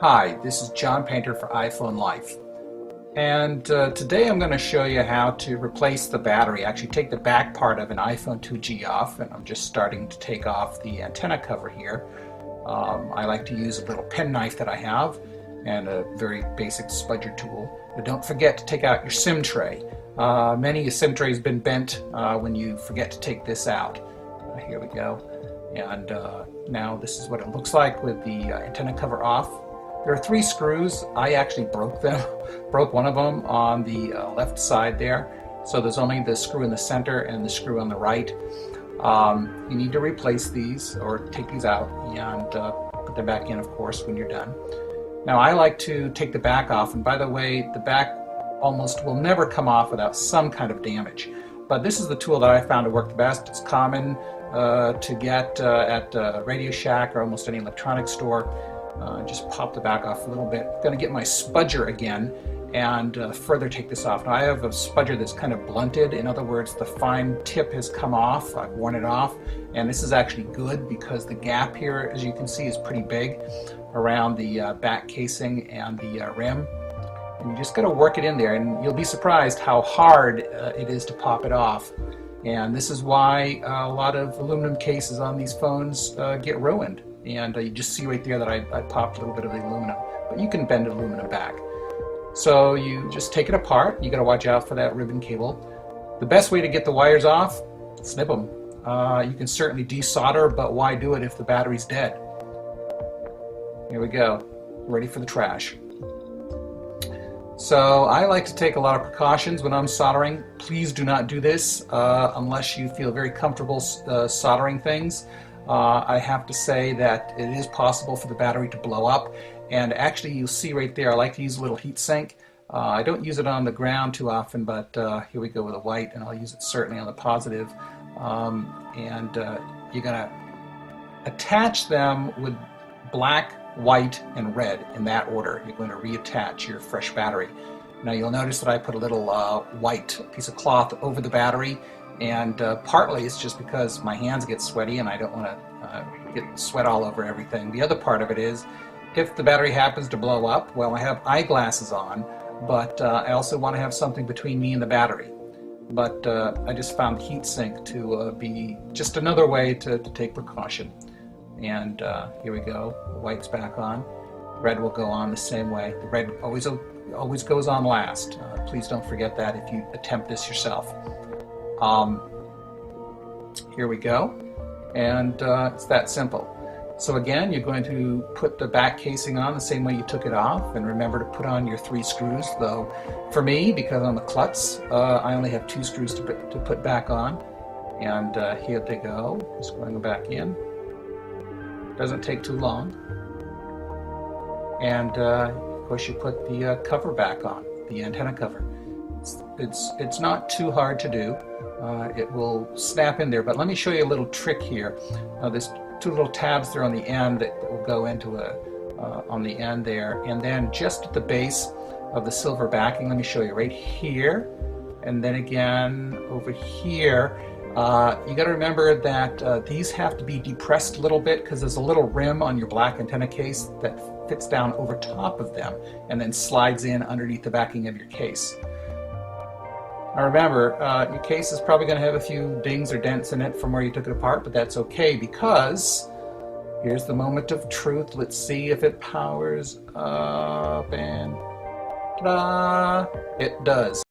Hi, this is John Painter for iPhone Life. And today I'm going to show you how to replace the battery. Actually take the back part of an iPhone 2G off, and I'm just starting to take off the antenna cover here. I like to use a little penknife that I have and a very basic spudger tool. But don't forget to take out your SIM tray. Many a SIM tray has been bent when you forget to take this out. Here we go. And now this is what it looks like with the antenna cover off. There are 3 screws. I actually broke them, broke one of them on the left side there. So there's only the screw in the center and the screw on the right. You need to replace these or take these out and put them back in, of course, when you're done. Now I like to take the back off, and by the way, the back almost will never come off without some kind of damage. But this is the tool that I found to work the best. It's common to get at Radio Shack or almost any electronics store. Just pop the back off a little bit. I'm going to get my spudger again and further take this off. Now I have a spudger that's kind of blunted. In other words, the fine tip has come off. I've worn it off, and this is actually good because the gap here, as you can see, is pretty big around the back casing and the rim. And you just got to work it in there, and you'll be surprised how hard it is to pop it off. And this is why a lot of aluminum cases on these phones get ruined. And you just see right there that I popped a little bit of the aluminum, but you can bend aluminum back. So you just take it apart. You got to watch out for that ribbon cable. The best way to get the wires off, snip them. You can certainly desolder, but why do it if the battery's dead? Here we go, ready for the trash. So I like to take a lot of precautions when I'm soldering. Please do not do this unless you feel very comfortable soldering things. I have to say that it is possible for the battery to blow up, and actually you'll see right there I like to use a little heat sink. I don't use it on the ground too often, but here we go with a white, and I'll use it certainly on the positive. You're going to attach them with black, white, and red in that order. You're going to reattach your fresh battery. Now you'll notice that I put a little white piece of cloth over the battery, and partly it's just because my hands get sweaty and I don't want to get sweat all over everything. The other part of it is, if the battery happens to blow up, well, I have eyeglasses on, but I also want to have something between me and the battery. But I just found the heat sink to be just another way to take precaution. And here we go, the white's back on. Red will go on the same way. The red always goes on last. Please don't forget that if you attempt this yourself. Here we go, and it's that simple. So again, you're going to put the back casing on the same way you took it off, and remember to put on your 3 screws, though for me, because I'm a klutz, I only have 2 screws to put back on. And here they go, just going back in. Doesn't take too long. And of course you put the cover back on, the antenna cover. It's not too hard to do. It will snap in there, but let me show you a little trick here. There's 2 little tabs there on the end that will go into on the end there, and then just at the base of the silver backing, let me show you right here, and then again over here. You got to remember that these have to be depressed a little bit because there's a little rim on your black antenna case that fits down over top of them and then slides in underneath the backing of your case. Now remember, your case is probably going to have a few dings or dents in it from where you took it apart, but that's okay because here's the moment of truth. Let's see if it powers up, and ta-da! It does.